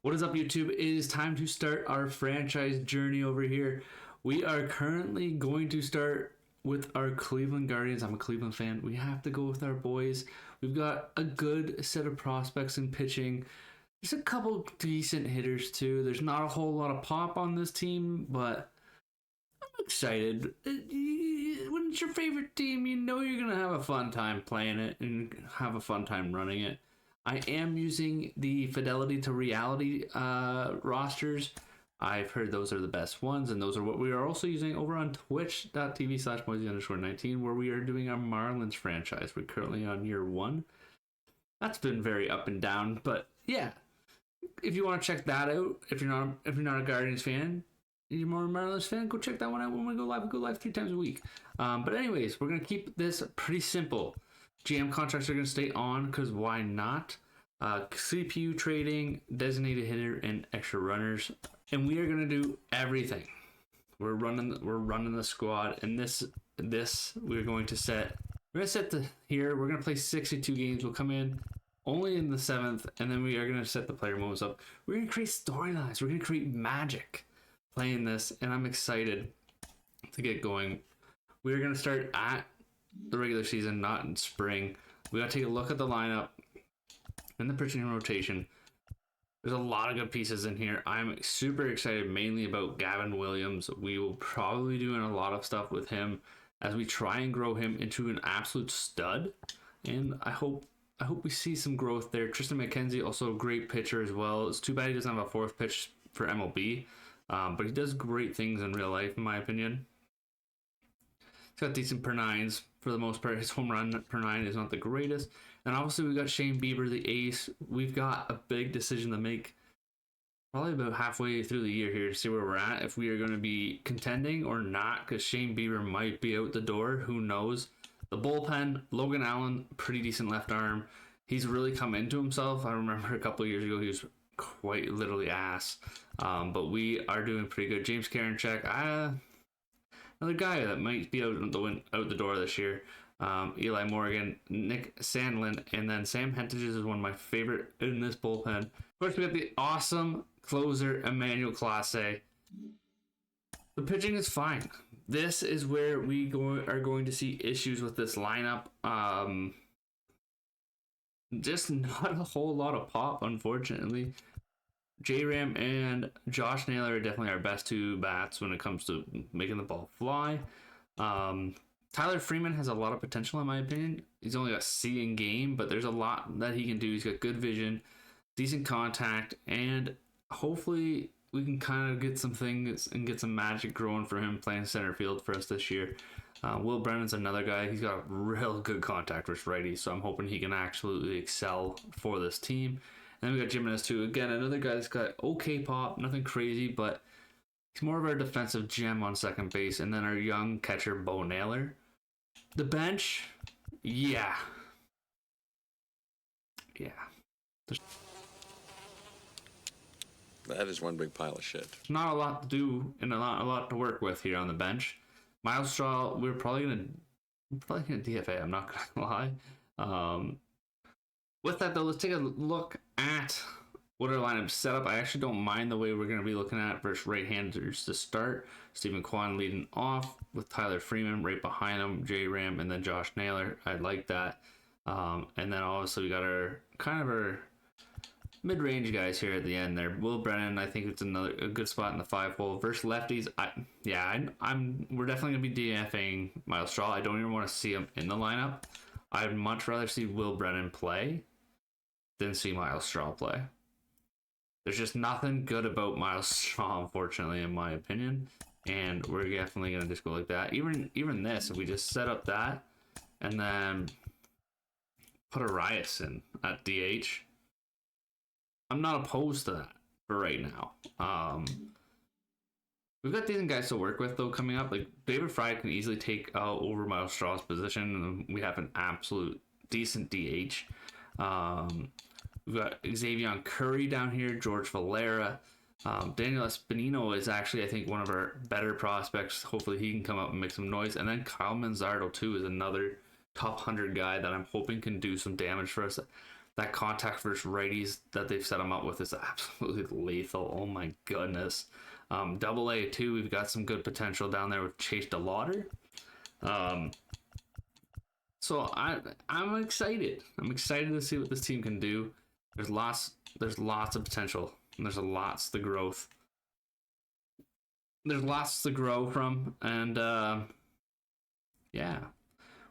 What is up, YouTube? It is time to start our franchise journey over here. We are currently going to start with our Cleveland Guardians. I'm a Cleveland fan. We have to go with our boys. We've got a good set of prospects in pitching. There's a couple decent hitters too. There's not a whole lot of pop on this team, but I'm excited. When it's your favorite team, you know you're going to have a fun time playing it and have a fun time running it. I am using the Fidelity to Reality rosters. I've heard those are the best ones, and those are what we are also using over on twitch.tv/moisey_19, where we are doing our Marlins franchise. We're currently on year 1. That's been very up and down, but yeah. If you want to check that out, if you're not a Guardians fan, you're more a Marlins fan, go check that one out when we go live. We go live 3 times a week. But anyways, we're going to keep this pretty simple. GM contracts are going to stay on because why not? CPU trading, designated hitter, and extra runners, and we are going to do everything. We're running the squad, and this we're going to set. We're going to set here. We're going to play 62 games. We'll come in only in the 7th, and then we are going to set the player moves up. We're going to create storylines. We're going to create magic playing this, and I'm excited to get going. We're going to start at the regular season, not in spring. We got to take a look at the lineup and the pitching rotation. There's a lot of good pieces in here. I'm super excited mainly about Gavin Williams. We will probably be doing a lot of stuff with him as we try and grow him into an absolute stud, and I hope we see some growth there. Tristan McKenzie, also a great pitcher as well. It's too bad he doesn't have a 4th pitch for MLB, but he does great things in real life, in my opinion. He's got decent per 9s for the most part. His home run per 9 is not the greatest. And obviously we got Shane Bieber, the ace. We've got a big decision to make probably about halfway through the year here to see where we're at, if we are going to be contending or not, because Shane Bieber might be out the door. Who knows? The bullpen, Logan Allen, pretty decent left arm. He's really come into himself. I remember a couple of years ago he was quite literally ass. But we are doing pretty good. James Karinchak, another guy that might be out the door this year. Eli Morgan, Nick Sandlin, and then Sam Hentages is one of my favorite in this bullpen. Of course, we got the awesome closer, Emmanuel Clase. The pitching is fine. This is where we are going to see issues with this lineup. Just not a whole lot of pop, unfortunately. J-Ram and Josh Naylor are definitely our best 2 bats when it comes to making the ball fly. Tyler Freeman has a lot of potential, in my opinion. He's only got C in game, but there's a lot that he can do. He's got good vision, decent contact, and hopefully we can kind of get some things and get some magic growing for him playing center field for us this year. Will Brennan's another guy. He's got real good contact with righty, so I'm hoping he can absolutely excel for this team. And then we got Jimenez too. Again, another guy that's got okay pop, nothing crazy, but he's more of our defensive gem on second base. And then our young catcher, Bo Naylor. The bench, yeah. That is one big pile of shit. Not a lot to do and a lot to work with here on the bench. Miles Straw, we're probably gonna DFA. I'm not gonna lie. With that though, let's take a look at what our lineup's set up. I actually don't mind the way we're going to be looking at versus right-handers to start. Stephen Kwan leading off with Tyler Freeman right behind him, J-Ram, and then Josh Naylor. I like that. And then obviously we got our mid-range guys here at the end there. Will Brennan, I think it's a good spot in the 5-hole versus lefties. We're definitely going to be DFAing Miles Straw. I don't even want to see him in the lineup. I'd much rather see Will Brennan play than see Miles Straw play. There's just nothing good about Miles Straw, unfortunately, in my opinion. And we're definitely going to just go like that. Even this, if we just set up that and then put Arias in at DH, I'm not opposed to that for right now. We've got decent guys to work with, though, coming up. Like, David Fry can easily take over Miles Straw's position, and we have an absolute decent DH. We've got Xavier Curry down here, George Valera. Daniel Espinino is actually, I think, one of our better prospects. Hopefully he can come up and make some noise. And then Kyle Manzardo, too, is another top 100 guy that I'm hoping can do some damage for us. that contact versus righties that they've set him up with is absolutely lethal. Oh my goodness. Double A too, we've got some good potential down there with Chase DeLauder. So I'm excited. I'm excited to see what this team can do. There's lots of potential. And there's lots to growth. There's lots to grow from, and yeah.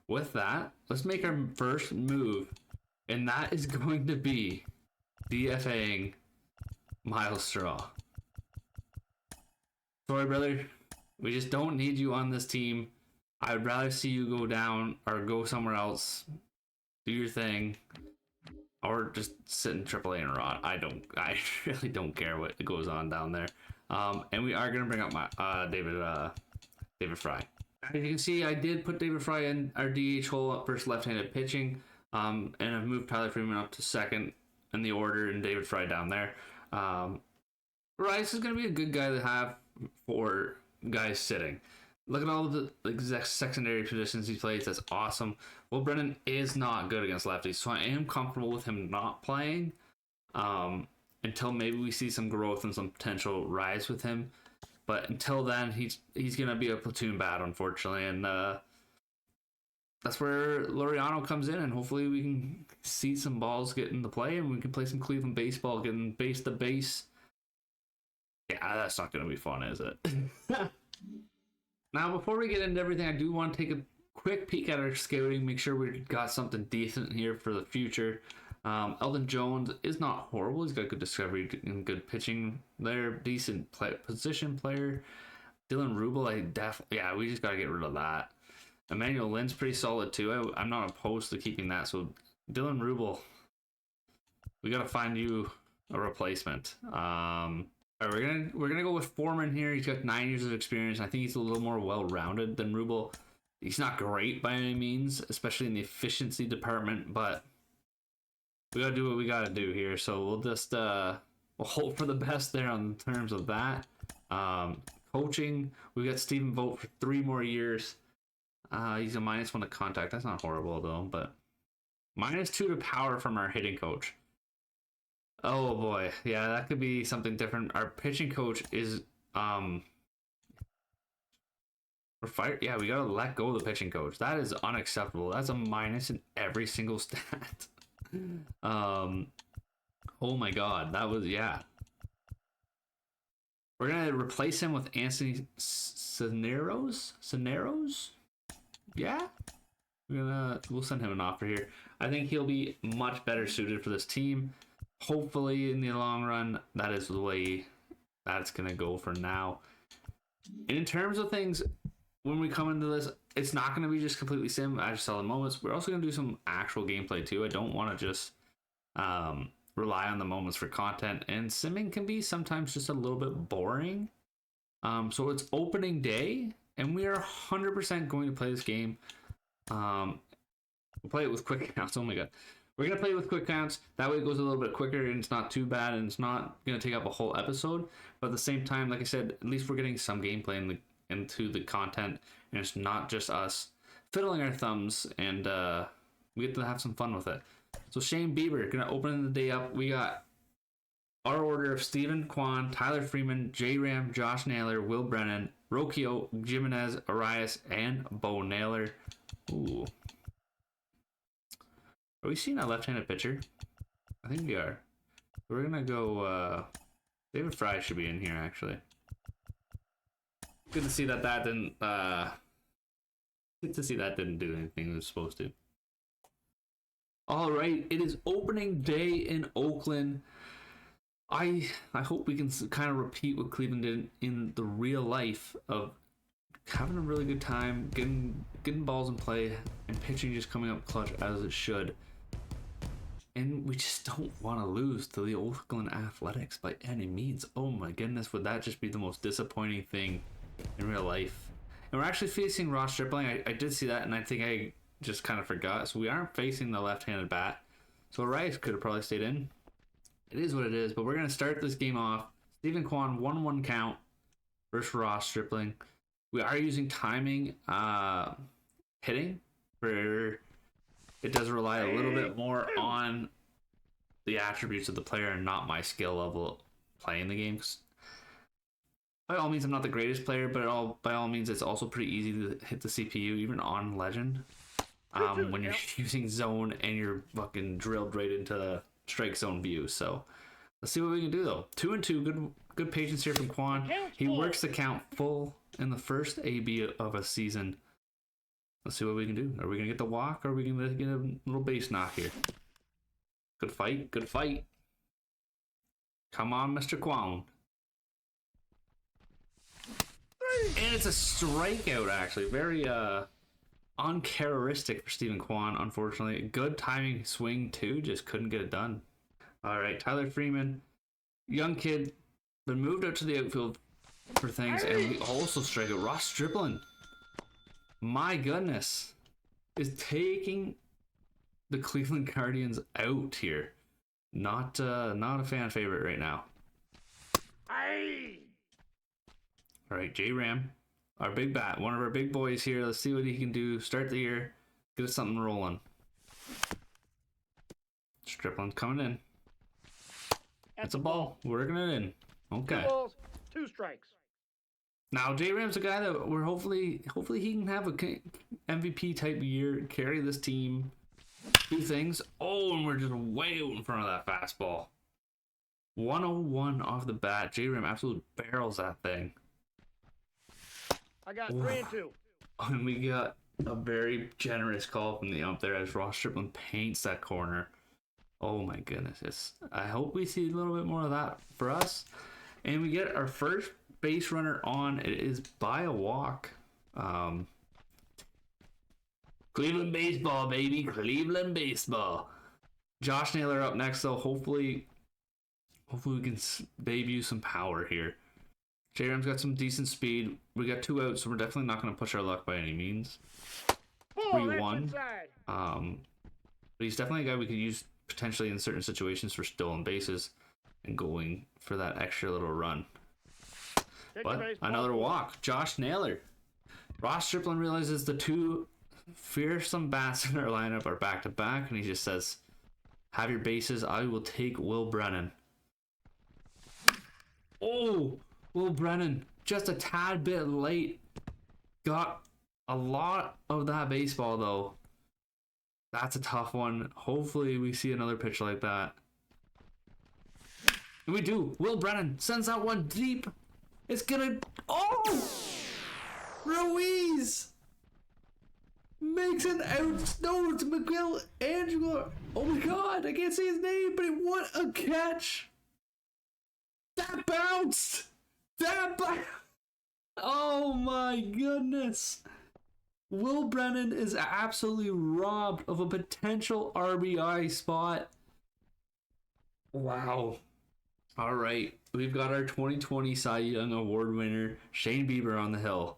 With that, let's make our first move, and that is going to be DFAing Miles Straw. Sorry, brother. We just don't need you on this team. I would rather see you go down or go somewhere else, do your thing, or just sit in AAA and rot. I really don't care what goes on down there. And we are gonna bring up my David Fry. As you can see, I did put David Fry in our DH hole up first left-handed pitching, and I've moved Tyler Freeman up to second in the order, and David Fry down there. Rice is gonna be a good guy to have for guys sitting. Look at all of the exact secondary positions he plays. That's awesome. Will Brennan is not good against lefties, so I am comfortable with him not playing until maybe we see some growth and some potential rise with him. But until then, he's gonna be a platoon bat, unfortunately, and that's where Laureano comes in, and hopefully we can see some balls get into play, and we can play some Cleveland baseball, getting base to base. Yeah, that's not gonna be fun, is it? Now, before we get into everything, I do want to take a quick peek at our scouting, make sure we've got something decent here for the future. Eldon Jones is not horrible. He's got good discovery and good pitching there. Decent position player. Dylan Rubel, we just got to get rid of that. Emmanuel Lynn's pretty solid too. I'm not opposed to keeping that. So Dylan Rubel, we got to find you a replacement. All right, we're gonna go with Foreman here. He's got 9 years of experience. I think he's a little more well-rounded than Rubel. He's not great by any means, especially in the efficiency department, but we gotta do what we gotta do here. So we'll just we'll hope for the best there on terms of that. Coaching, we got Stephen Vogt for 3 more years. He's a -1 to contact. That's not horrible though, but -2 to power from our hitting coach. Oh boy, yeah, that could be something different. Our pitching coach is we're fired. Yeah, we gotta let go of the pitching coach. That is unacceptable. That's a minus in every single stat. Oh my god, that was We're gonna replace him with Anthony Cineros. Yeah, we'll send him an offer here. I think he'll be much better suited for this team. Hopefully, in the long run, that is the way that's going to go for now. And in terms of things, when we come into this, it's not going to be just completely sim. I just saw the moments. We're also going to do some actual gameplay, too. I don't want to just rely on the moments for content. And simming can be sometimes just a little bit boring. So it's opening day, and we are 100% going to play this game. We'll play it with quick counts. Oh, my God. We're going to play with quick counts. That way it goes a little bit quicker and it's not too bad and it's not going to take up a whole episode. But at the same time, like I said, at least we're getting some gameplay into the content and it's not just us fiddling our thumbs and we get to have some fun with it. So Shane Bieber, going to open the day up. We got our order of Stephen Kwan, Tyler Freeman, J Ram, Josh Naylor, Will Brennan, Rocchio, Jimenez, Arias, and Bo Naylor. Ooh. Are we seeing a left-handed pitcher? I think we are. We're gonna go. David Fry should be in here actually. Good to see that didn't. Good to see that didn't do anything it was supposed to. All right, it is opening day in Oakland. I hope we can kind of repeat what Cleveland did in the real life of having a really good time, getting balls in play, and pitching just coming up clutch as it should. And we just don't want to lose to the Oakland Athletics by any means. Oh my goodness, would that just be the most disappointing thing in real life? And we're actually facing Ross Stripling. I did see that, and I think I just kind of forgot. So we aren't facing the left-handed bat. So Rice could have probably stayed in. It is what it is, but we're going to start this game off. Stephen Kwan, 1-1 count versus Ross Stripling. We are using timing hitting for... It does rely a little bit more on the attributes of the player and not my skill level playing the game. By all means, I'm not the greatest player, but by all means, it's also pretty easy to hit the CPU, even on Legend. When you're using zone and you're fucking drilled right into the strike zone view. So let's see what we can do though. 2-2, good patience here from Quan. He works the count full in the first AB of a season. Let's see what we can do. Are we gonna get the walk, or are we gonna get a little base knock here? Good fight, good fight. Come on, Mr. Quan. And it's a strikeout, actually. Very uncharacteristic for Stephen Kwan, unfortunately. Good timing swing too, just couldn't get it done. All right, Tyler Freeman, young kid, been moved out to the outfield for things, and we also strike out. Ross Stripling, my goodness, is taking the Cleveland Guardians out here. Not a fan favorite right now. All right, J Ram, our big bat, one of our big boys here. Let's see what he can do. Start the year, get us something rolling. Stripling coming in. That's a ball. Working it in. Okay. 2 balls, 2 strikes. Now J Ram's a guy that we're hopefully he can have a MVP type year, carry this team, do things. Oh, and we're just way out in front of that fastball. 101 off the bat. J Ram absolutely barrels that thing. I got 3-2. And we got a very generous call from the ump there as Ross Stripling paints that corner. Oh my goodness. I hope we see a little bit more of that for us. And we get our first base runner on. It is by a walk. Cleveland baseball, baby. Cleveland baseball. Josh Naylor up next, though. Hopefully we can debut some power here. J-Ram's got some decent speed. We got 2 outs, so we're definitely not going to push our luck by any means. 3-1. But he's definitely a guy we could use potentially in certain situations for stolen bases and going for that extra little run. But another walk. Josh Naylor. Ross Stripling realizes the 2 fearsome bats in our lineup are back to back, and he just says, "Have your bases. I will take Will Brennan." Oh, Will Brennan, just a tad bit late. Got a lot of that baseball, though. That's a tough one. Hopefully we see another pitch like that. And we do. Will Brennan sends that one deep. It's gonna... Oh! Ruiz makes an out. No, it's Miguel Angelo. Oh my god, I can't say his name, but what a catch. That bounced. Oh my goodness. Will Brennan is absolutely robbed of a potential RBI spot. Wow. All right. We've got our 2020 Cy Young Award winner, Shane Bieber, on the hill.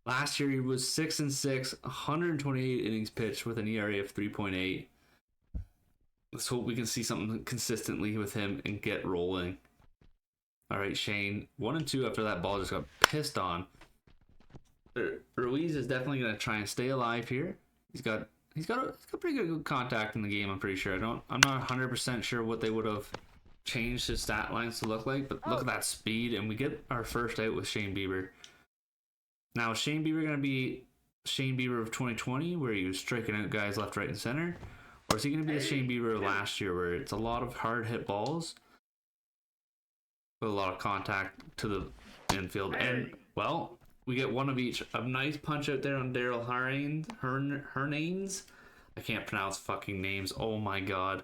Last year he was 6-6, 128 innings pitched with an ERA of 3.8. Let's hope we can see something consistently with him and get rolling. All right, Shane, 1-2 after that ball just got pissed on. Ruiz is definitely going to try and stay alive here. He's got pretty good contact in the game, I'm pretty sure. I'm not 100% sure what they would have changed his stat lines to look like, but look at that speed, and we get our first out with Shane Bieber. Now, is Shane Bieber going to be Shane Bieber of 2020, where he was striking out guys left, right, and center? Or is he going to be the Shane Bieber of last year, where it's a lot of hard hit balls, with a lot of contact to the infield? And, well, we get one of each. A nice punch out there on Daryl Hernanes. I can't pronounce fucking names. Oh my god.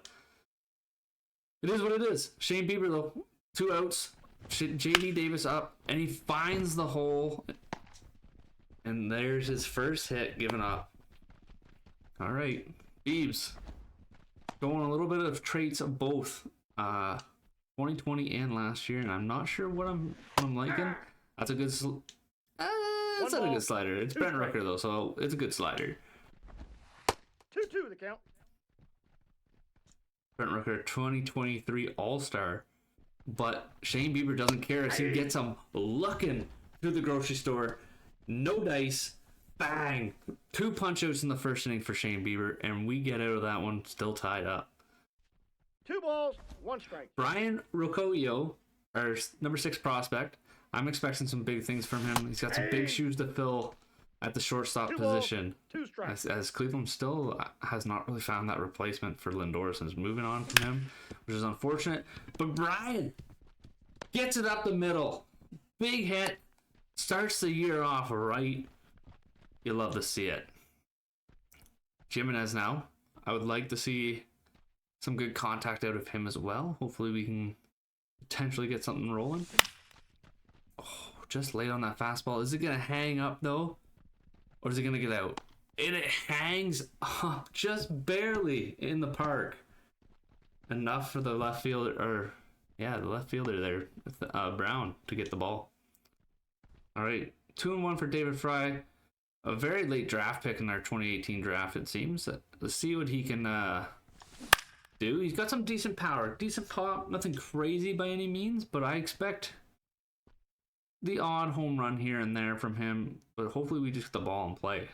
It is what it is. Shane Bieber, though. 2 outs. JD Davis up. And he finds the hole. And there's his first hit given up. Alright. Biebs. Going a little bit of traits of both 2020 and last year. And I'm not sure what I'm liking. That's a good... It's not a good slider. It's Brent Rooker, though, so it's a good slider. 2-2 the count. Brent Rooker, 2023 All-Star. But Shane Bieber doesn't care as he gets him looking through the grocery store. No dice. Bang. 2 punch-outs in the first inning for Shane Bieber, and we get out of that one still tied up. Two balls, one strike. Brian Rocoyo, our number 6 prospect. I'm expecting some big things from him. He's got some big shoes to fill at the shortstop position. Two strikes. As Cleveland still has not really found that replacement for Lindor since moving on from him, which is unfortunate. But Brian gets it up the middle. Big hit. Starts the year off right. You love to see it. Jimenez now. I would like to see some good contact out of him as well. Hopefully we can potentially get something rolling. Oh, just late on that fastball. Is it going to hang up though? Or is it going to get out? And it hangs just barely in the park. Enough for the left fielder, or yeah, the left fielder there, Brown, to get the ball. All right, 2-1 for David Fry. A very late draft pick in our 2018 draft, it seems. Let's see what he can do. He's got some decent power, decent pop, nothing crazy by any means, but I expect the odd home run here and there from him, but hopefully we just get the ball in play.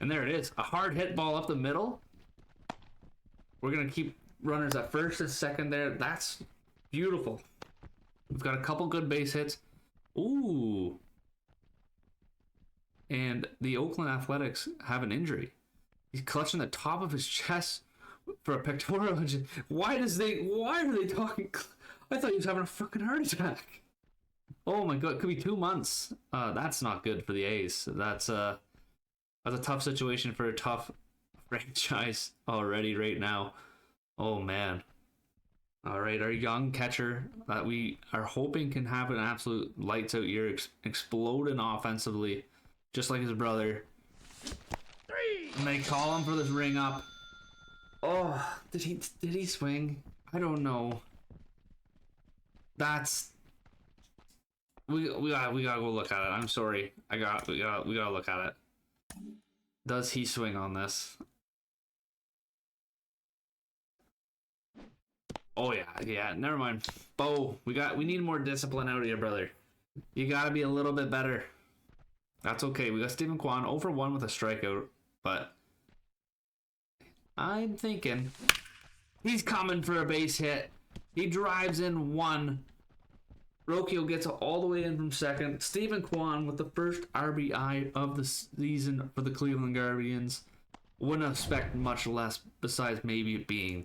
And there it is, a hard hit ball up the middle. We're gonna keep runners at first and second there. That's beautiful. We've got a couple good base hits. Ooh. And the Oakland Athletics have an injury. He's clutching the top of his chest for a pectoral injury. Why are they talking? I thought he was having a fucking heart attack. Oh my god, it could be 2 months. That's not good for the A's. That's a tough situation for a tough franchise already right now. Oh man. All right, our young catcher that we are hoping can have an absolute lights out year, exploding offensively, just like his brother. And they call him for this ring up. Oh, did he swing? I don't know. That's we gotta go look at it. I'm sorry. We gotta look at it. Does he swing on this? Oh yeah. Never mind. Bo, we need more discipline out of you, brother. You gotta be a little bit better. That's okay. We got Stephen Kwan 0 for 1 with a strikeout, but I'm thinking he's coming for a base hit. He drives in one. Rocchio gets all the way in from second. Stephen Kwan with the first RBI of the season for the Cleveland Guardians. Wouldn't expect much less besides maybe it being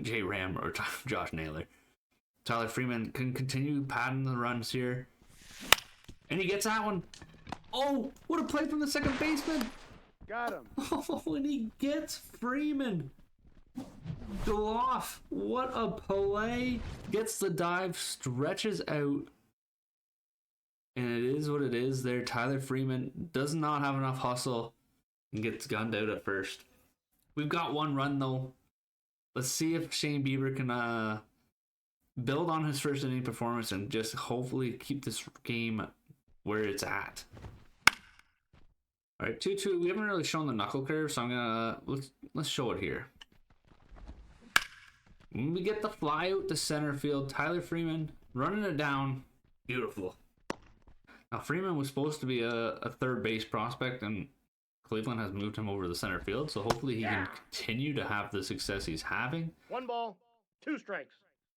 Jay Ram or Josh Naylor. Tyler Freeman can continue padding the runs here. And he gets that one. Oh, what a play from the second baseman. Got him. Oh, and he gets Freeman. Off. What a play. Gets the dive, stretches out. And it is what it is there. Tyler Freeman does not have enough hustle and gets gunned out at first. We've got one run though. Let's see if Shane Bieber can build on his first inning performance and just hopefully keep this game where it's at. All right, 2-2. We haven't really shown the knuckle curve, so I'm gonna let's show it here. When we get the fly out to center field, Tyler Freeman running it down, beautiful. Now Freeman was supposed to be a third base prospect, and Cleveland has moved him over to the center field, so hopefully he can continue to have the success he's having. 1 ball, 2 strikes.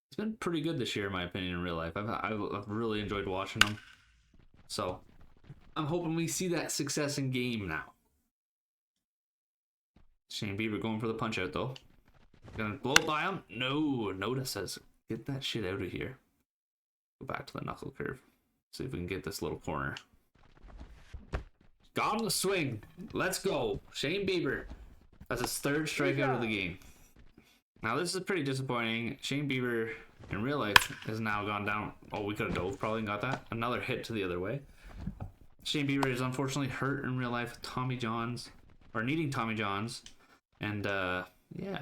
He's been pretty good this year, in my opinion, in real life. I've really enjoyed watching him. So I'm hoping we see that success in game now. Shane Bieber going for the punch out though. Gonna blow it by him? No. Noda says, get that shit out of here. Go back to the knuckle curve. See if we can get this little corner. Got him the swing. Let's go. Shane Bieber has his third strikeout of the game. Now this is pretty disappointing. Shane Bieber in real life has now gone down. Oh, we could have dove probably and got that. Another hit to the other way. Shane Bieber is unfortunately hurt in real life with Tommy John's, or needing Tommy John's. And yeah.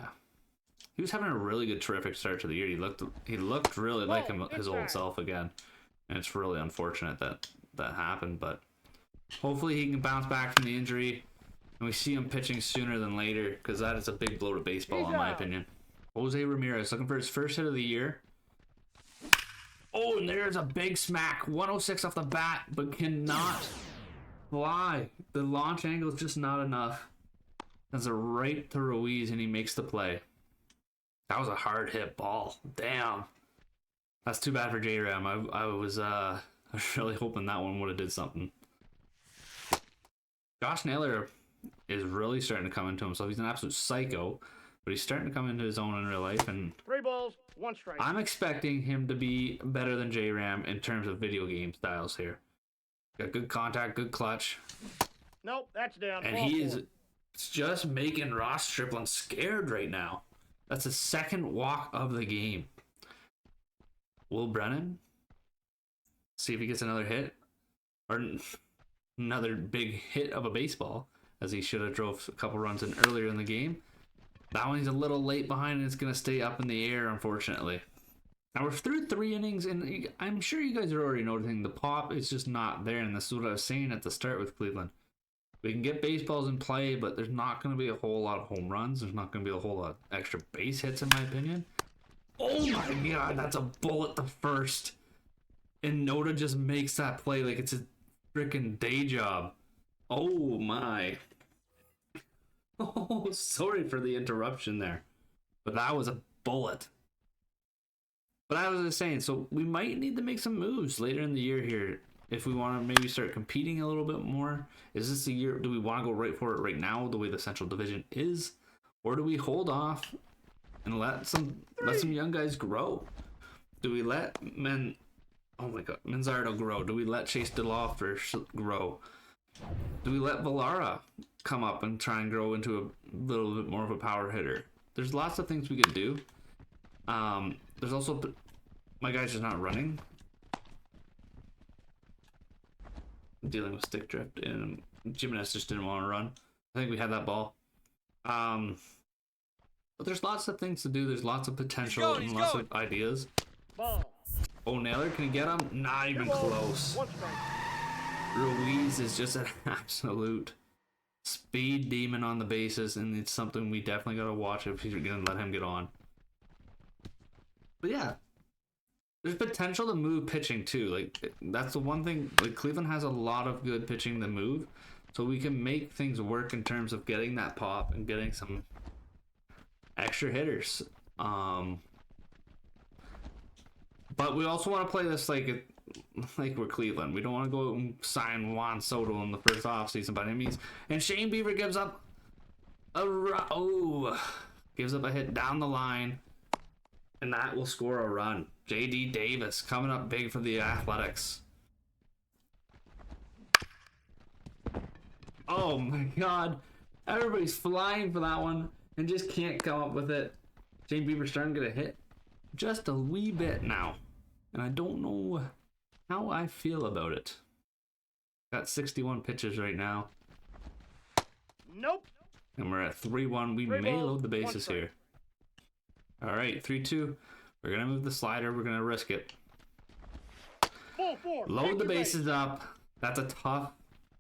He was having a really good, terrific start to the year. He looked really like his old self again. And it's really unfortunate that happened, but hopefully he can bounce back from the injury and we see him pitching sooner than later, because that is a big blow to baseball in my opinion. Jose Ramirez looking for his first hit of the year. Oh, and there's a big smack. 106 off the bat, but cannot fly. The launch angle is just not enough. That's a right to Ruiz, and he makes the play. That was a hard hit ball. Damn. That's too bad for J-Ram. I was really hoping that one would have did something. Josh Naylor is really starting to come into himself. He's an absolute psycho, but he's starting to come into his own in real life, and 3 balls, 1 strike. I'm expecting him to be better than J-Ram in terms of video game styles here. Got good contact, good clutch. Nope, that's down. And Ball he 4. is just making Ross Stripling scared right now. That's the second walk of the game. Will Brennan see if he gets another hit or another big hit of a baseball, as he should have drove a couple runs in earlier in the game. That one he's a little late behind, and it's going to stay up in the air, unfortunately. Now we're through 3 innings, and I'm sure you guys are already noticing the pop is just not there, and this is what I was saying at the start with Cleveland. We can get baseballs in play, but there's not going to be a whole lot of home runs. There's not going to be a whole lot of extra base hits, in my opinion. Oh my god, that's a bullet to first. And Noda just makes that play like it's a freaking day job. Oh my. Oh, sorry for the interruption there. But that was a bullet. But I was just saying, so we might need to make some moves later in the year here if we want to maybe start competing a little bit more. Is this the year? Do we want to go right for it right now, the way the Central Division is? Or do we hold off and let some young guys grow? Do we let Manzardo grow? Do we let Chase DeLoffer grow? Do we let Villara come up and try and grow into a little bit more of a power hitter? There's lots of things we could do. There's also, my guy's just not running. I'm dealing with stick drift, and Jimenez just didn't want to run. I think we had that ball. But there's lots of things to do. There's lots of potential and lots of ideas. Ball. Oh, Naylor, can he get him? Not even 2 balls, close. 1 strike. Ruiz is just an absolute speed demon on the bases, and it's something we definitely got to watch if he's going to let him get on. But yeah, there's potential to move pitching too. Like, that's the one thing. Like, Cleveland has a lot of good pitching to move, so we can make things work in terms of getting that pop and getting some extra hitters. But we also want to play this like we're Cleveland. We don't want to go and sign Juan Soto in the first offseason by any means. And Shane Bieber gives up gives up a hit down the line, and that will score a run. J.D. Davis coming up big for the Athletics. Oh my god. Everybody's flying for that one and just can't come up with it. Shane Bieber's starting to get a hit just a wee bit now, and I don't know how I feel about it. Got 61 pitches right now. Nope. And we're at 3-1. We 3 may balls, load the 1 bases strike. here. All right, 3-2. We're going to move the slider. We're going to risk it. Ball 4. Load the bases up. That's a tough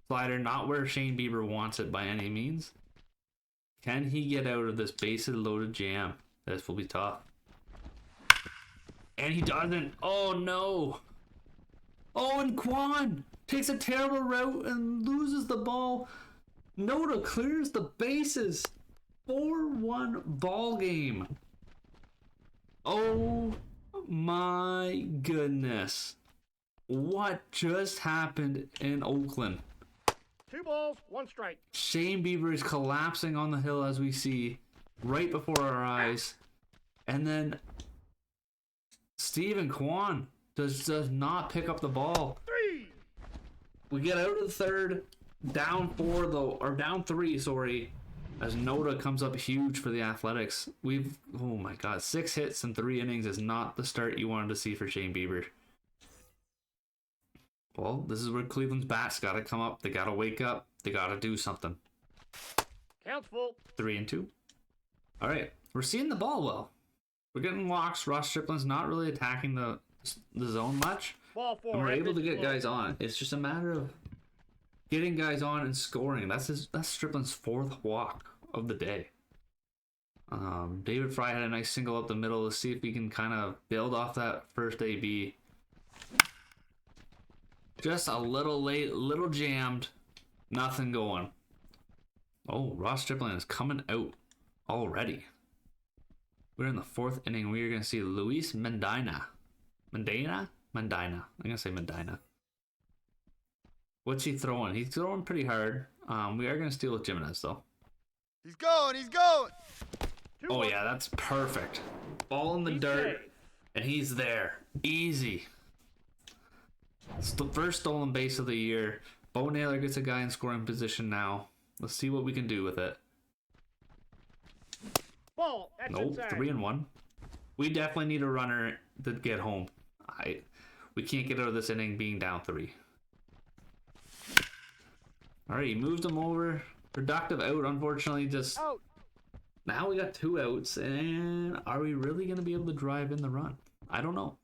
slider. Not where Shane Bieber wants it by any means. Can he get out of this bases loaded jam? This will be tough. And he doesn't. Oh, no. Oh, and Quan takes a terrible route and loses the ball. Noda clears the bases. 4-1 ball game. Oh my goodness. What just happened in Oakland? 2 balls, 1 strike. Shane Bieber is collapsing on the hill, as we see right before our eyes. And then Steven Kwan does not pick up the ball. 3. We get out of the third, down 4 though, or down 3, sorry, as Noda comes up huge for the Athletics. Oh my god, 6 hits in 3 innings is not the start you wanted to see for Shane Bieber. Well, this is where Cleveland's bats got to come up. They got to wake up. They got to do something. Counts full. 3-2. All right, we're seeing the ball well. We're getting walks. Ross Stripling's not really attacking the zone much. Ball 4. And we're able to get Low. guys on. It's just a matter of getting guys on and scoring. That's Stripling's 4th walk of the day. David Fry had a nice single up the middle to see if we can kind of build off that first AB. Just a little late, little jammed, nothing going. Oh, Ross Stripling is coming out already. We're in the 4th inning. We are going to see Luis Medina. Medina? Medina. I'm going to say Medina. What's he throwing? He's throwing pretty hard. We are going to steal with Jimenez, though. He's going. He's going. Oh, yeah, that's perfect. Ball in the dirt, safe. and he's there. Easy. It's the first stolen base of the year. Bo Naylor gets a guy in scoring position now. Let's see what we can do with it. Ball. That's Nope, inside. 3-1. We definitely need a runner to get home. We can't get out of this inning being down 3. All right, he moved him over. Productive out, unfortunately. Just Out. now we got 2 outs, and are we really going to be able to drive in the run? I don't know.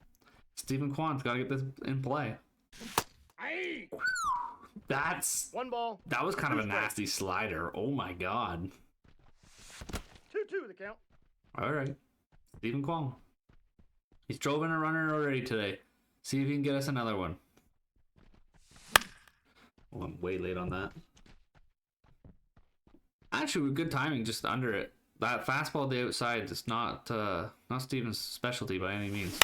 Stephen Kwan's got to get this in play. Aye. That was kind of a nasty slider. Oh my god. 2-2 the count. All right, Stephen Kwan. He's drove in a runner already today. See if he can get us another one. Oh, I'm way late on that. Actually, with good timing, just under it. That fastball to the outside is not Steven's specialty by any means.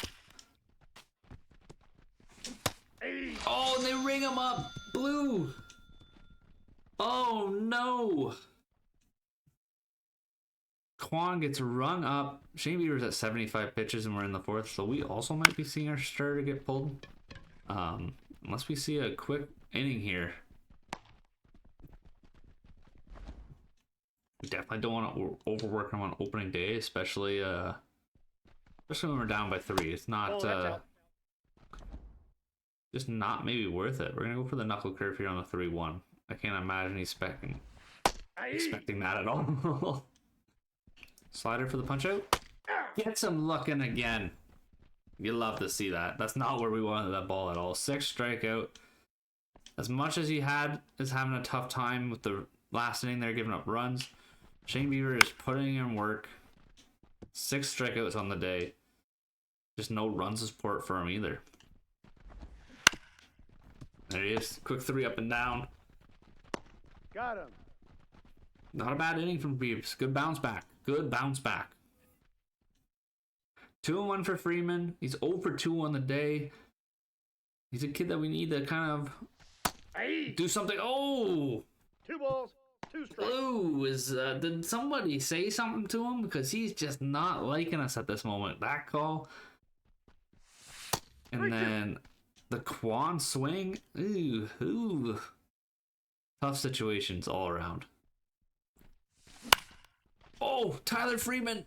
Aye. Oh, and they ring him up blue. Oh no. Kwan gets rung up. Shane Bieber's at 75 pitches and we're in the 4th, so we also might be seeing our starter get pulled. Unless we see a quick inning here. We definitely don't want to overwork him on opening day, especially when we're down by 3. It's not that's out. just not maybe worth it. We're gonna go for the knuckle curve here on the 3-1. I can't imagine he's expecting that at all. Slider for the punch out. Get some looking again. You love to see that. That's not where we wanted that ball at all. 6th strikeout. As much as he is having a tough time with the last inning there, giving up runs, Shane Bieber is putting in work. 6 strikeouts on the day. Just no runs of support for him either. There he is. Quick 3 up and down. Got him. Not a bad inning from Biebs. Good bounce back. Good bounce back. 2-1 for Freeman. He's 0 for 2 on the day. He's a kid that we need to kind of Aye. do something. Oh! 2 balls, 2 strikes. Blue did somebody say something to him? Because he's just not liking us at this moment. That call. And then the Kwan swing. Ooh. Tough situations all around. Oh, Tyler Freeman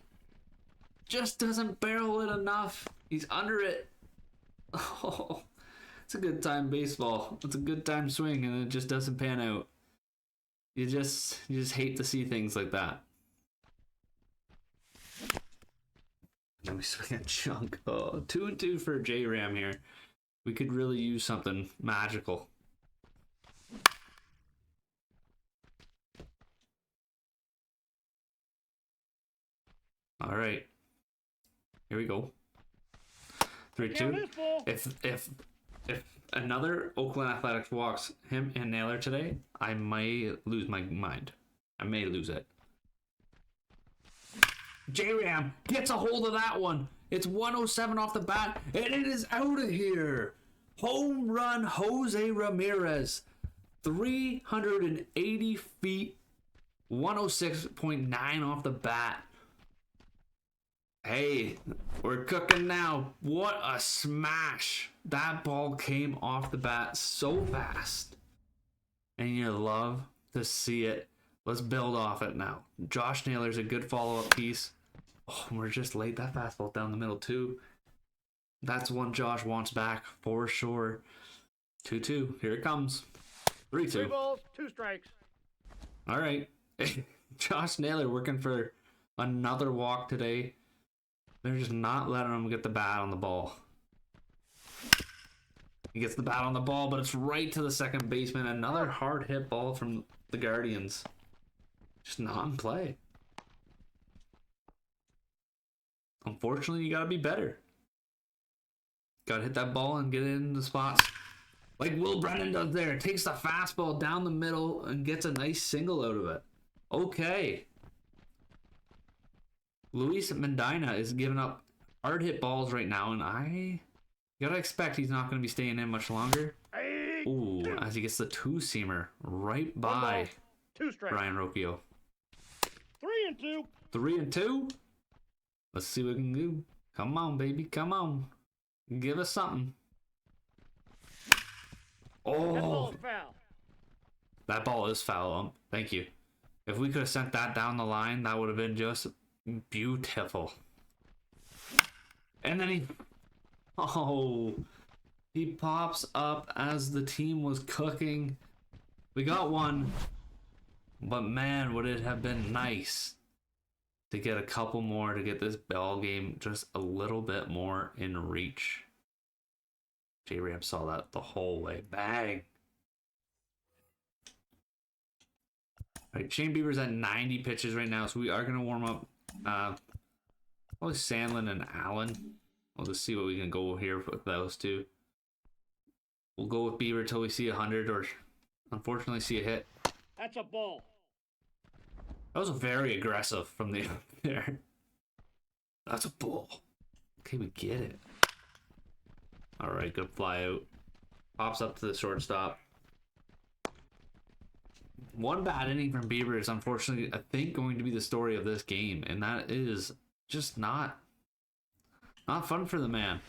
just doesn't barrel it enough. He's under it. Oh, it's a good time baseball. It's a good time swing, and it just doesn't pan out. You just hate to see things like that. Let me swing a chunk. Oh, 2-2 for J-Ram here. We could really use something magical. All right, here we go. 3-2. If another Oakland Athletics walks him and Naylor today, I may lose my mind. I may lose it. J-Ram gets a hold of that one. It's 107 off the bat, and it is out of here. Home run, Jose Ramirez. 380 feet, 106.9 off the bat. Hey, we're cooking now. What a smash. That ball came off the bat so fast. And you love to see it. Let's build off it now. Josh Naylor's a good follow-up piece. Oh, we're just late. That fastball down the middle too. That's one Josh wants back for sure. 2-2. Here it comes. 3-2. 3 balls, 2 strikes. All right. Josh Naylor working for another walk today. They're just not letting him get the bat on the ball. He gets the bat on the ball, but it's right to the second baseman. Another hard hit ball from the Guardians. Just not in play. Unfortunately, you got to be better. Got to hit that ball and get it in the spots. Like Will Brennan does there. Takes the fastball down the middle and gets a nice single out of it. Okay. Luis Medina is giving up hard hit balls right now, and I gotta expect he's not going to be staying in much longer. Hey, Ooh, two. as he gets the two-seamer right One ball, by 2 strikes. Brian Rocchio. 3-2. 3-2. Let's see what we can do. Come on, baby. Come on. Give us something. That ball Oh, is foul. that ball is foul. Thank you. If we could have sent that down the line, that would have been just beautiful. And then he pops up as the team was cooking. We got one, but man, would it have been nice to get a couple more to get this ball game just a little bit more in reach. J-Ram saw that the whole way. Bang! Alright, Shane Bieber's at 90 pitches right now, so we are going to warm up probably Sandlin and Allen. We'll just see what we can go here with those two. We'll go with Bieber till we see 100 or unfortunately see a hit. That's a ball. That was very aggressive from the up there. That's a ball. Okay, we get it. Alright, good fly out. Pops up to the shortstop. One bad inning from Bieber is unfortunately, I think, going to be the story of this game, and that is just not fun for the man.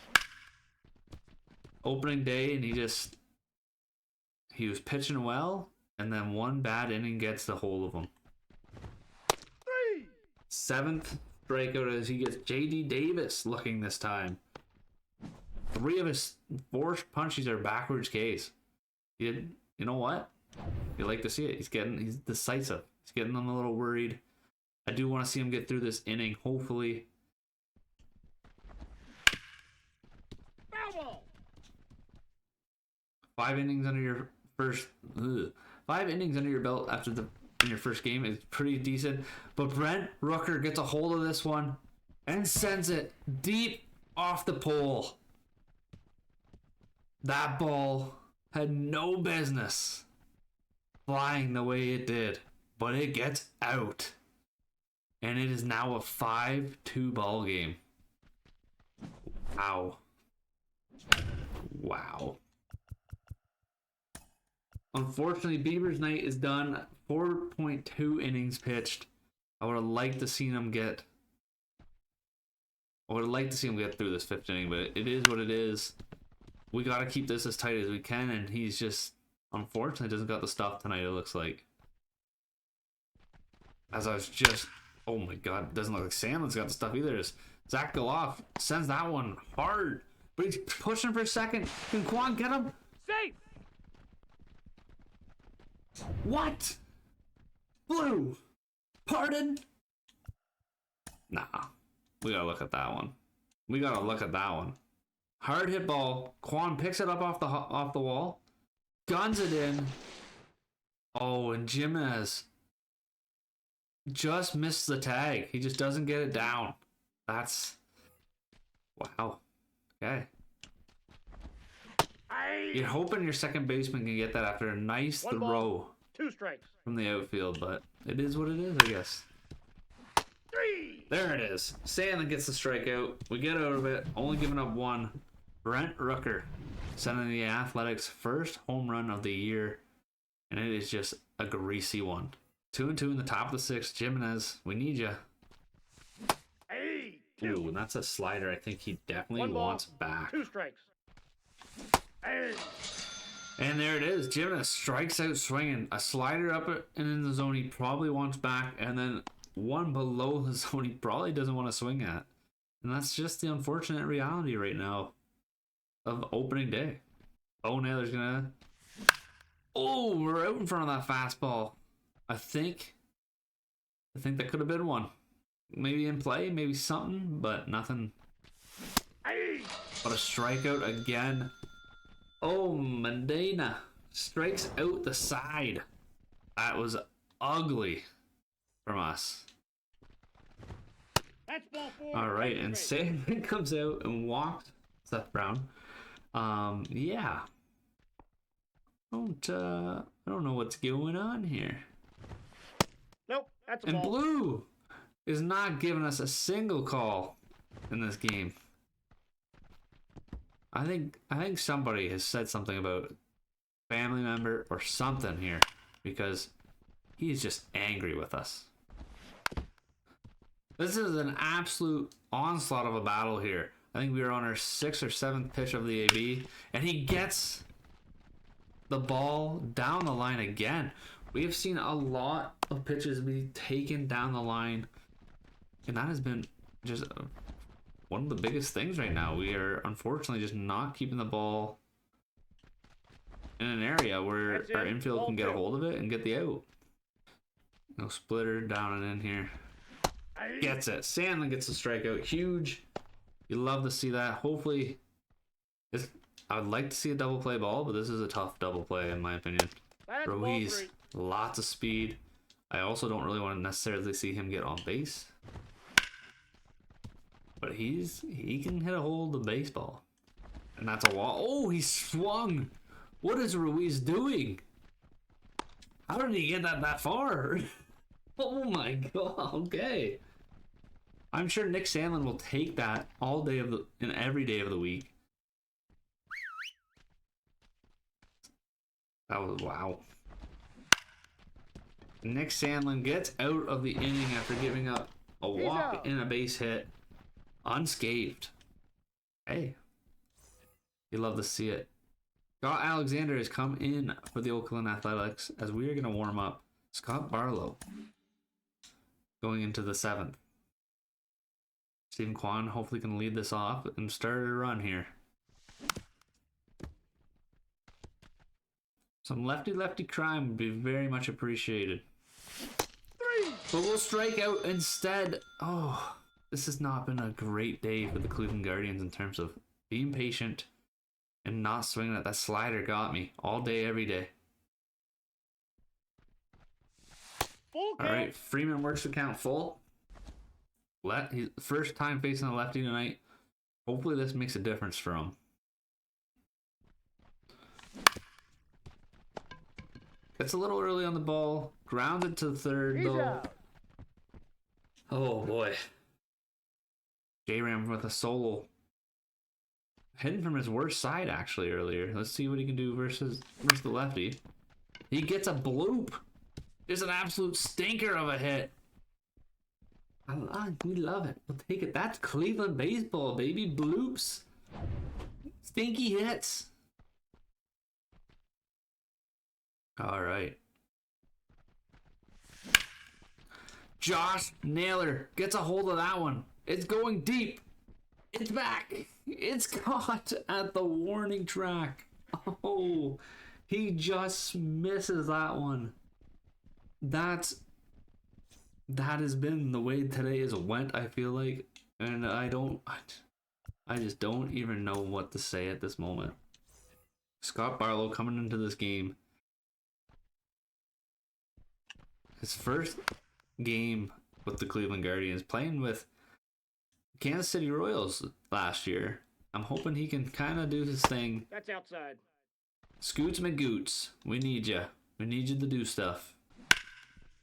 Opening day, and he was pitching well, and then one bad inning gets the hold of him. 3. 7th strikeout as he gets J.D. Davis looking this time. 3 of his 4 punches are backwards Ks. You know what? You like to see it. He's decisive. He's getting them a little worried. I do want to see him get through this inning, hopefully. Foul ball. 5 innings under your first 5 innings under your belt in your first game is pretty decent. But Brent Rooker gets a hold of this one and sends it deep off the pole. That ball had no business flying the way it did, but it gets out. And it is now a 5-2 ball game. Wow. Unfortunately, Bieber's night is done. 4.2 innings pitched. I would have liked to see him get through this 5th inning, but it is what it is. We got to keep this as tight as we can, and he's just, unfortunately, doesn't got the stuff tonight, it looks like. Oh my god, it doesn't look like Sandlin's got the stuff either. Zach Galoff sends that one hard, but he's pushing for second. Can Quan get him? Safe. What? Blue. Pardon? Nah. We gotta look at that one. Hard hit ball. Quan picks it up off the wall. Guns it in. Oh, and Jimenez just missed the tag. He just doesn't get it down. That's... Wow. Okay. You're hoping your second baseman can get that after a nice One throw ball, 2 strikes. from the outfield, but it is what it is, I guess. 3. There it is. Sandlin gets the strikeout. We get out of it, only giving up 1. Brent Rooker sending the Athletics' first home run of the year, and it is just a greasy one. 2-2 in the top of the 6th. Jimenez, we need you. Hey, Ooh, and that's a slider I think he definitely One ball, wants back. 2 strikes. Hey. And there it is. Jimenez strikes out swinging. A slider up and in the zone he probably wants back, and then one below the zone he probably doesn't want to swing at. And that's just the unfortunate reality right now of opening day. Oh, Naylor's gonna... Oh, we're out in front of that fastball. I think that could have been one. Maybe in play, maybe something, but nothing. Hey. But a strikeout again. Oh, Medina strikes out the side. That was ugly from us. That's ball 4. All right, and Sandman comes out and walked Seth Brown. Yeah. I don't know what's going on here. Nope, that's a And ball. Blue is not giving us a single call in this game. I think somebody has said something about family member or something here, because he's just angry with us. This is an absolute onslaught of a battle here. I think we were on our 6th or 7th pitch of the AB, and he gets the ball down the line again. We have seen a lot of pitches be taken down the line, and that has been just one of the biggest things right now. We are unfortunately just not keeping the ball in an area where our infield can get a hold of it and get the out. No splitter down and in here. Gets it. Sandlin gets the strikeout. Huge. You love to see that. Hopefully, I would like to see a double play ball, but this is a tough double play in my opinion. Ruiz, lots of speed. I also don't really want to necessarily see him get on base, but he can hit a hold of the baseball, and that's a wall. Oh, he swung. What is Ruiz doing? How did he get that far? Oh my god. Okay. I'm sure Nick Sandlin will take that all day and every day of the week. That was wow. Nick Sandlin gets out of the inning after giving up a walk and a base hit unscathed. Hey, you love to see it. Scott Alexander has come in for the Oakland Athletics as we are going to warm up Scott Barlow going into the 7th. Stephen Kwan hopefully can lead this off and start a run here. Some lefty crime would be very much appreciated. But we'll strike out instead. Oh, this has not been a great day for the Cleveland Guardians in terms of being patient and not swinging at that slider. Got me all day, every day. All right, Freeman works the count full. He's first time facing a lefty tonight. Hopefully this makes a difference for him. Gets a little early on the ball. Grounds it to third, though. Oh, boy. J-Ram with a solo. Hitting from his worst side, actually, earlier. Let's see what he can do versus the lefty. He gets a bloop. It's an absolute stinker of a hit. We love it. We'll take it. That's Cleveland baseball, baby. Bloops. Stinky hits. All right. Josh Naylor gets a hold of that one. It's going deep. It's back. It's caught at the warning track. Oh, he just misses that one. That has been the way today is went, I feel like. And I just don't even know what to say at this moment. Scott Barlow coming into this game. His first game with the Cleveland Guardians, playing with Kansas City Royals last year. I'm hoping he can kind of do his thing. That's outside. Scoots McGoots, we need you. We need you to do stuff.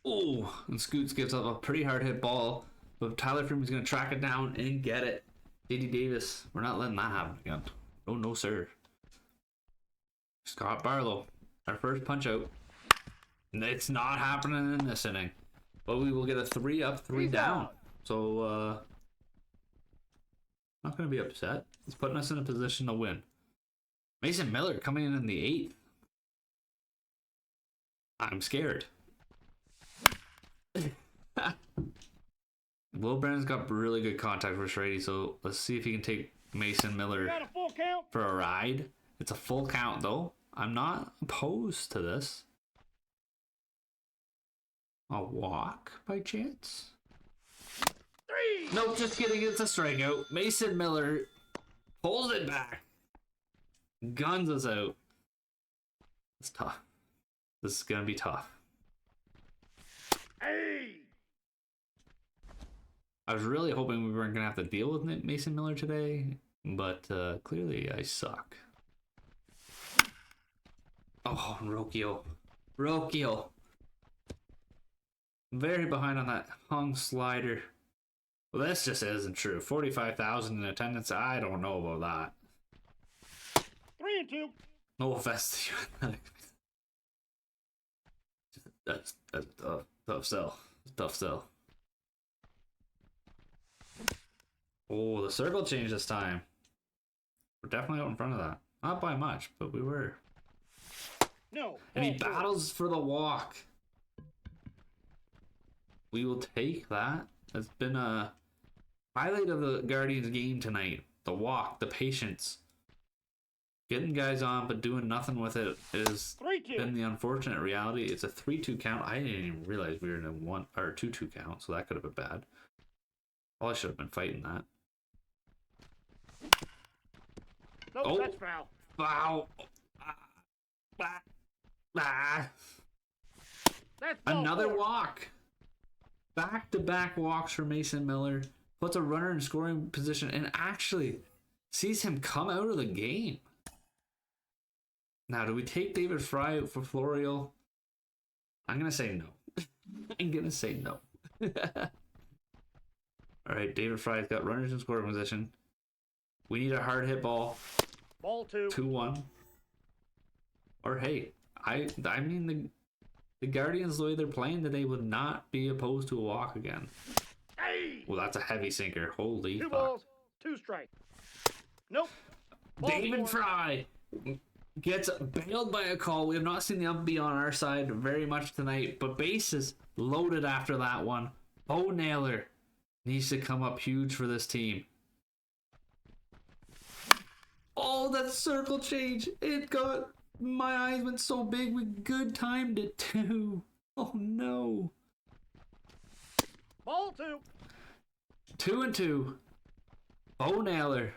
Oh, and Scoots gives up a pretty hard hit ball, but Tyler Freeman's going to track it down and get it. JD Davis, we're not letting that happen again. Oh, no, sir. Scott Barlow, our first punch out. It's not happening in this inning, but we will get a 3 up, 3 down. So, not going to be upset. He's putting us in a position to win. Mason Miller coming in the 8th. I'm scared. Will Brennan's got really good contact with Schrader, so let's see if he can take Mason Miller for a ride. It's a full count, though. I'm not opposed to this. A walk by chance? 3. Nope, just kidding. It's a strikeout. Mason Miller pulls it back. Guns us out. It's tough. This is going to be tough. Hey. I was really hoping we weren't going to have to deal with Mason Miller today, but clearly I suck. Oh, Rokio. Very behind on that hung slider. Well, this just isn't true. 45,000 in attendance. I don't know about that. 3 and 2. No offense to you. That's tough sell. Tough sell. Oh, the circle changed this time. We're definitely out in front of that. Not by much, but we were. No. And he battles for the walk. We will take that. It's been a highlight of the Guardians game tonight. The walk, the patience. Getting guys on but doing nothing with it is 3-2. been the unfortunate reality. It's a 3-2 count. I didn't even realize we were in a 2-2 count, so that could have been bad. Well, I should have been fighting that. Nope, Oh. that's foul. Wow. That's ball Another 4. walk. Back-to-back walks for Mason Miller. Puts a runner in scoring position and actually sees him come out of the game. Now, do we take David Fry out for Florial? I'm going to say no. I'm going to say no. All right, David Fry's got runners in scoring position. We need a hard hit ball. Ball 2. 2-1. Or hey, I mean the Guardians, the way they're playing today, would not be opposed to a walk again. Hey! Well, that's a heavy sinker. Holy 2 fuck. balls, 2 strikes. Nope. Ball David 4. Fry gets bailed by a call. We have not seen the ump be on our side very much tonight, but bases loaded after that one. Bo Naylor needs to come up huge for this team. Oh, that circle change. It got... My eyes went so big, we good timed it too. Oh no. Ball 2. 2-2. Bo Naylor.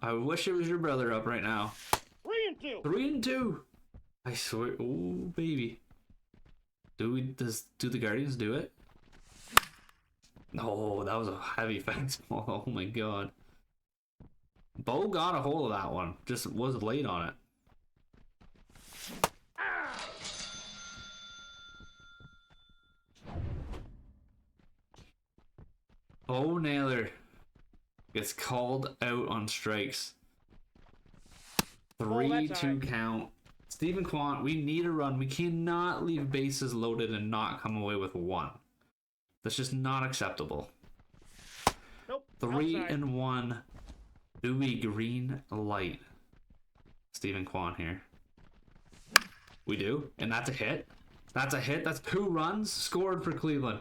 I wish it was your brother up right now. 3 and 2. 3-2. I swear. Oh baby. Do the Guardians do it? No, that was a heavy fastball. Oh my god. Bo got a hold of that one. Just was late on it. Bo Naylor gets called out on strikes. that's 3-2 alright. count. Stephen Quant, we need a run. We cannot leave bases loaded and not come away with one. That's just not acceptable. Nope. 3-1. Do we green light Stephen Kwan here? We do, and that's a hit. That's a hit. That's 2 runs scored for Cleveland.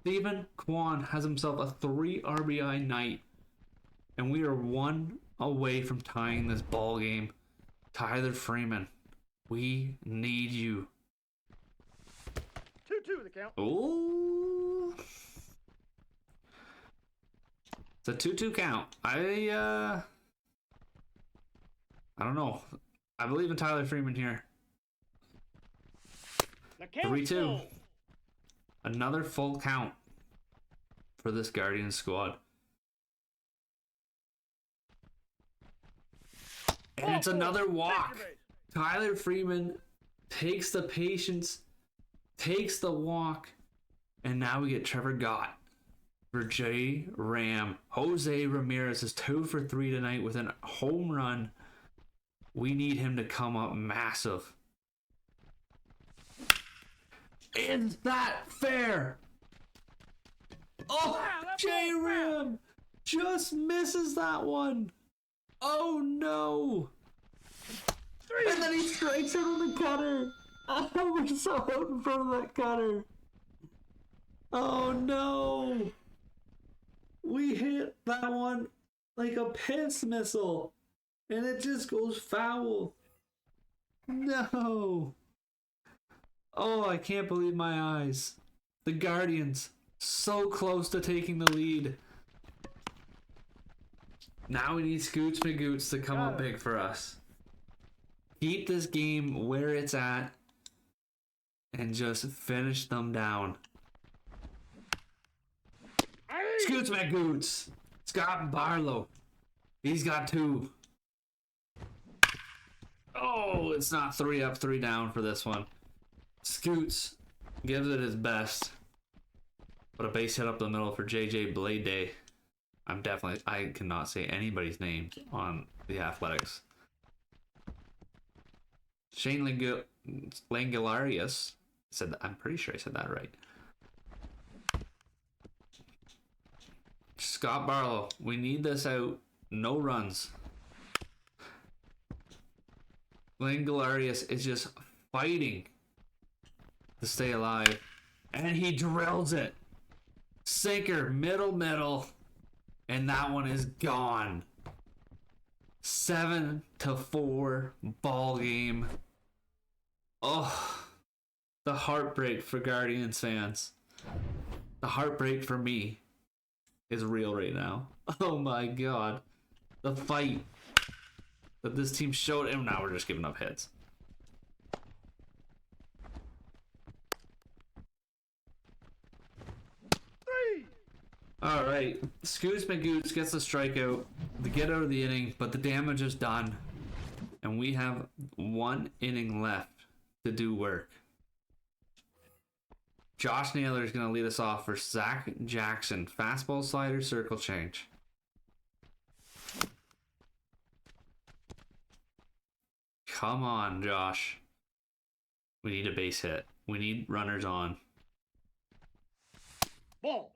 Stephen Kwan has himself a 3 RBI night, and we are 1 away from tying this ball game. Tyler Freeman, we need you. 2-2 the count. Oh, it's a 2-2 count. I don't know. I believe in Tyler Freeman here. The count 3-2. full. Another full count for this Guardians squad. And Ball it's 4. another walk. Extra base. Tyler Freeman takes the patience, takes the walk, and now we get Trevor Gott for J Ram. Jose Ramirez is 2 for 3 tonight with a home run. We need him to come up massive. Is that fair? Oh, Wow, that J ball's Ram just misses that one. Oh no. 3. And then he strikes out on the cutter. Oh, we're so out in front of that cutter. Oh no. We hit that one like a piss missile. And it just goes foul. No. Oh, I can't believe my eyes. The Guardians, so close to taking the lead. Now we need Scoots McGoots to come up big for us. Keep this game where it's at and just finish them down. Scoots McGoots. Scott Barlow. He's got 2. Oh, it's not 3 up, 3 down for this one. Scoots gives it his best. But a base hit up the middle for JJ Blade Day. I cannot say anybody's name on the Athletics. Shane Langolarius said that, I'm pretty sure I said that right. Scott Barlow, we need this out. No runs. Langolarius is just fighting to stay alive. And he drills it. Sinker, middle. And that one is gone. 7-4 ball game. Oh, the heartbreak for Guardians fans. The heartbreak for me is real right now. Oh my god. The fight that this team showed, and now we're just giving up hits. All right, Scoots McGoots gets the strikeout to get out of the inning, but the damage is done, and we have 1 inning left to do work. Josh Naylor is going to lead us off for Zach Jackson. Fastball, slider, circle change. Come on, Josh. We need a base hit. We need runners on. Ball.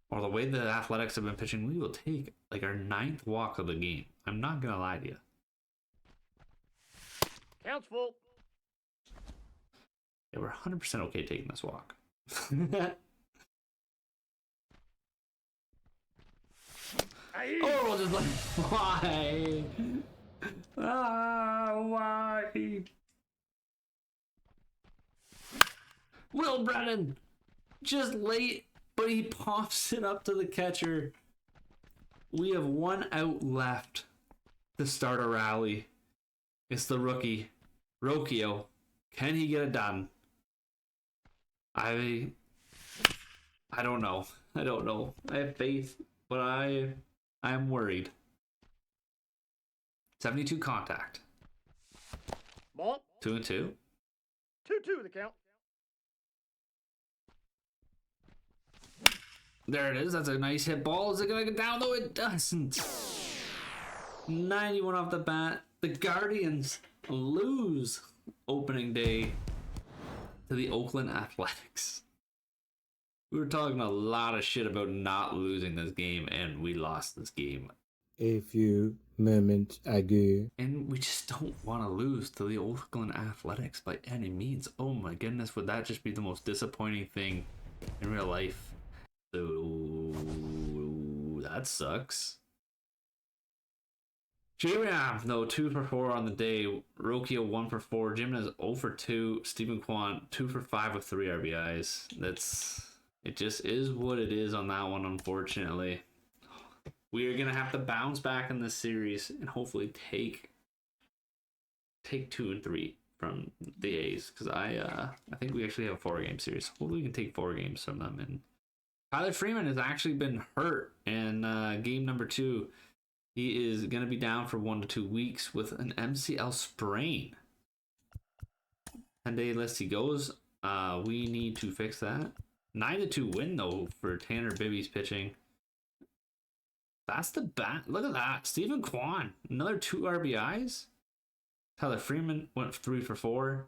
Or the way the Athletics have been pitching, we will take like our 9th walk of the game. I'm not going to lie to you. Counts full. Yeah, we're 100% okay taking this walk. Oh, we'll just like, why? Why? Will Brennan, just late, but he pops it up to the catcher. We have 1 out left to start a rally. It's the rookie, Rocchio. Can he get it done? I don't know. I have faith, but I am worried. 72 contact. Ball. 2-2. 2-2 the count. There it is. That's a nice hit ball. Is it going to get down? No, it doesn't. 91 off the bat. The Guardians lose opening day to the Oakland Athletics. We were talking a lot of shit about not losing this game, and we lost this game. A few moments ago. And we just don't want to lose to the Oakland Athletics by any means. Oh my goodness, would that just be the most disappointing thing in real life? So that sucks. J-Ram, though, 2 for 4 on the day. Rocchio 1 for 4. Jimenez 0 for 2. Stephen Kwan 2 for 5 with 3 RBIs. It just is what it is on that one, unfortunately. We are gonna have to bounce back in this series and hopefully take 2 and 3 from the A's, because I think we actually have a 4-game series. Hopefully we can take 4 games from them. And Tyler Freeman has actually been hurt in game number 2. He is going to be down for 1 to 2 weeks with an MCL sprain. 10-day list he goes. We need to fix that. 9-2 win, though, for Tanner Bibby's pitching. That's the bat. Look at that. Stephen Kwan, another 2 RBIs. Tyler Freeman went 3 for 4.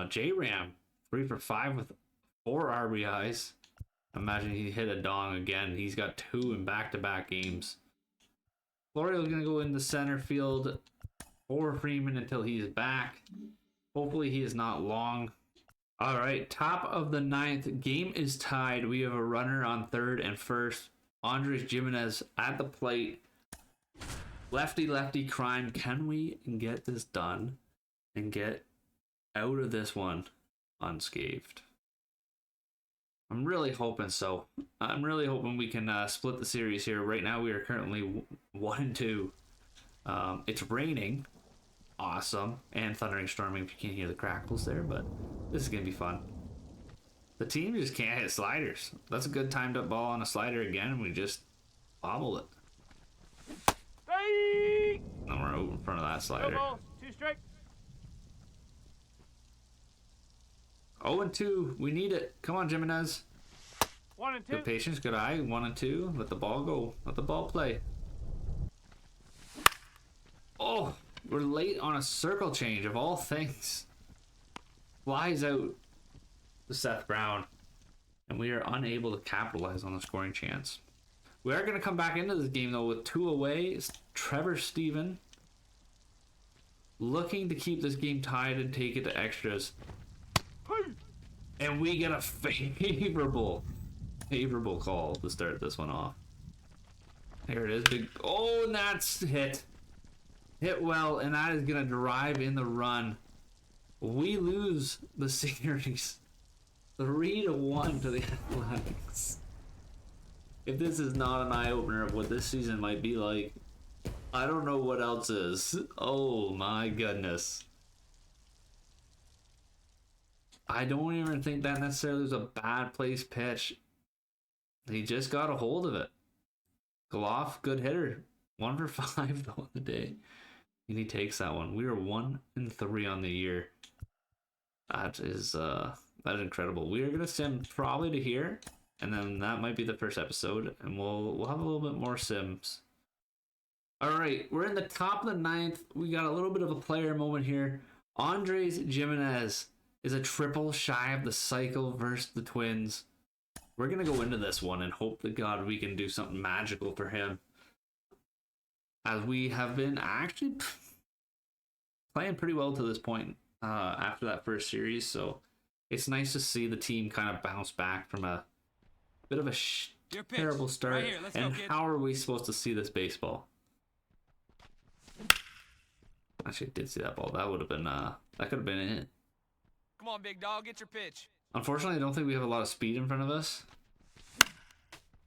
J-Ram, 3 for 5 with 4 RBIs. Imagine he hit a dong again. He's got 2 in back-to-back games. Florio's going to go into center field for Freeman until he's back. Hopefully he is not long. All right, top of the 9th. Game is tied. We have a runner on 3rd and 1st. Andres Jimenez at the plate. Lefty crime. Can we get this done and get out of this one unscathed? I'm really hoping so. I'm really hoping we can split the series here. Right now we are currently 1-2. It's raining. Awesome. And thundering, storming if you can't hear the crackles there, but this is going to be fun. The team just can't hit sliders. That's a good timed up ball on a slider again, and we just bobbled it. Hey! And we're out in front of that No slider. balls. 2 strike. 0-2. We need it. Come on, Jimenez. 1 and 2. Good patience, good eye. 1 and 2. Let the ball go. Let the ball play. Oh, we're late on a circle change of all things. Flies out to Seth Brown. And we are unable to capitalize on the scoring chance. We are going to come back into this game, though, with 2 away. It's Trevor Steven looking to keep this game tied and take it to extras. And we get a favorable call to start this one off. Here it is. Big. Oh, and that's hit. Hit well, and that is going to drive in the run. We lose the series 3-1 to the Athletics. If this is not an eye-opener of what this season might be like, I don't know what else is. Oh my goodness. I don't even think that necessarily was a bad place pitch. He just got a hold of it. Gloff, good hitter. 1 for 5 though on the day. And he takes that one. We are 1 and 3 on the year. That is incredible. We are gonna sim probably to here, and then that might be the first episode, and we'll have a little bit more sims. All right, we're in the top of the 9th. We got a little bit of a player moment here. Andres Jimenez is a triple shy of the cycle versus the Twins. We're gonna go into this one and hope to God we can do something magical for him, as we have been actually playing pretty well to this point after that first series. So it's nice to see the team kind of bounce back from a bit of a terrible start. Right here, and how are we supposed to see this baseball? Actually, I did see that ball. That would have been that could have been it. Come on, big dog, get your pitch. Unfortunately, I don't think we have a lot of speed in front of us.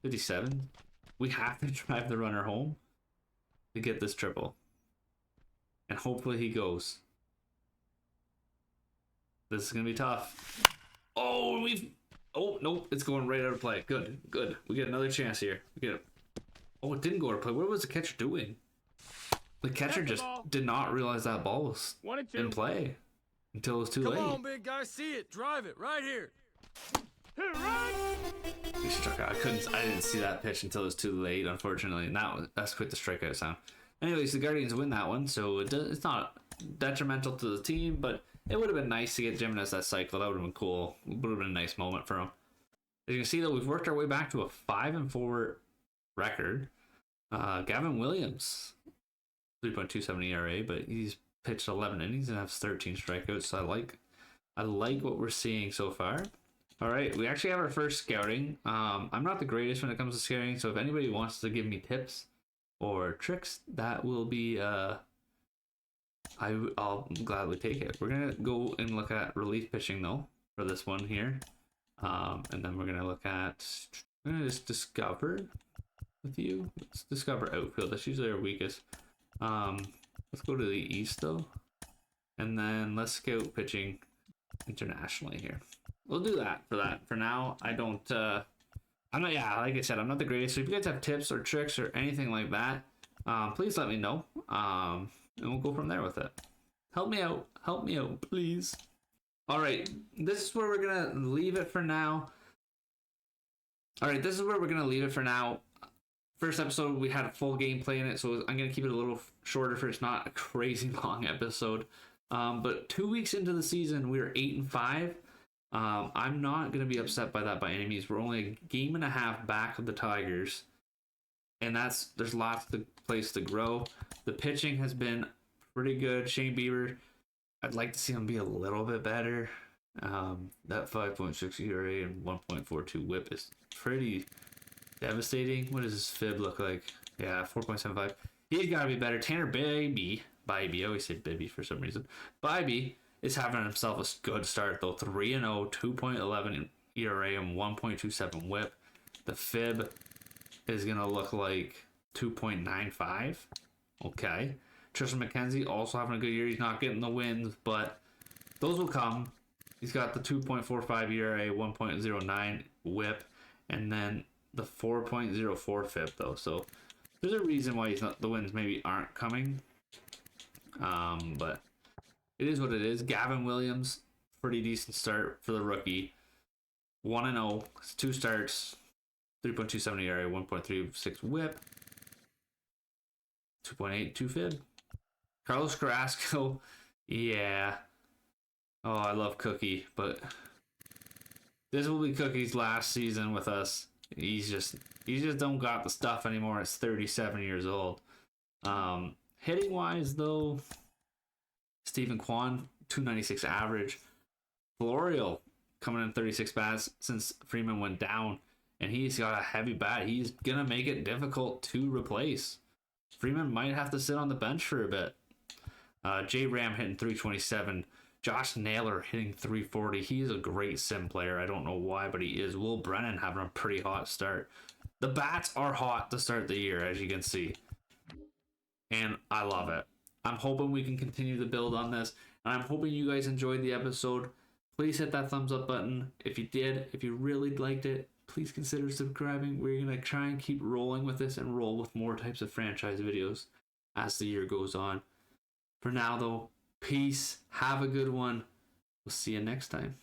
57. We have to drive the runner home to get this triple. And hopefully he goes. This is going to be tough. Oh, nope. It's going right out of play. Good. We get another chance here. Oh, it didn't go out of play. What was the catcher doing? The catcher just did not realize that ball was 1 and 2. in play until it was too late. Come on, big guy. See it. Drive it right here. He struck out. I didn't see that pitch until it was too late, unfortunately. And that's quite the strikeout sound. Anyways, the Guardians win that one, so it's not detrimental to the team, but it would have been nice to get Jimenez that cycle. That would have been cool. It would have been a nice moment for him. As you can see, though, we've worked our way back to a 5-4 record. Gavin Williams, 3.27 ERA, but he's pitched 11 innings and has 13 strikeouts. So I like what we're seeing so far. All right, we actually have our first scouting. I'm not the greatest when it comes to scouting, so if anybody wants to give me tips or tricks, that will be I'll gladly take it. We're gonna go and look at relief pitching though for this one here, and then we're gonna just discover with you. Let's discover outfield. That's usually our weakest. Let's go to the east though, and then let's scout pitching internationally here. We'll do that for now. I'm not, like I said, I'm not the greatest. So if you guys have tips or tricks or anything like that, please let me know. And we'll go from there with it. Help me out, please. All right, this is where we're gonna leave it for now. First episode, we had a full gameplay in it, so I'm gonna keep it a little shorter for it's not a crazy long episode. But 2 weeks into the season, we are 8-5. I'm not going to be upset by that by any means. We're only a game and a half back of the Tigers, and there's lots of place to grow. The pitching has been pretty good. Shane Bieber, I'd like to see him be a little bit better. That 5.6 ERA and 1.42 WHIP is pretty devastating. What does his fib look like? Yeah, 4.75. He's got to be better. Tanner Bibee, I always say Bibby for some reason. Bibee is having himself a good start though. 3-0, 2.11 ERA and 1.27 WHIP. The fib is gonna look like 2.95. Okay. Tristan McKenzie also having a good year. He's not getting the wins, but those will come. He's got the 2.45 ERA, 1.09 WHIP, and then the 4.04 FIP though. So there's a reason why the wins maybe aren't coming. But it is what it is. Gavin Williams, pretty decent start for the rookie. 1-0, 2 starts, 3.27 ERA, 1.36 WHIP, 2.82 FIB. Carlos Carrasco, yeah. Oh, I love Cookie, but this will be Cookie's last season with us. He just don't got the stuff anymore. It's 37 years old. Hitting wise though, Stephen Kwan, 296 average. Florio coming in 36 bats since Freeman went down, and he's got a heavy bat. He's gonna make it difficult to replace. Freeman might have to sit on the bench for a bit. J Ram hitting 327. Josh Naylor hitting 340. He's a great sim player. I don't know why, but he is. Will Brennan having a pretty hot start. The bats are hot to start the year, as you can see. And I love it. I'm hoping we can continue to build on this. And I'm hoping you guys enjoyed the episode. Please hit that thumbs up button. If you did, if you really liked it, please consider subscribing. We're going to try and keep rolling with this and roll with more types of franchise videos as the year goes on. For now, though, peace. Have a good one. We'll see you next time.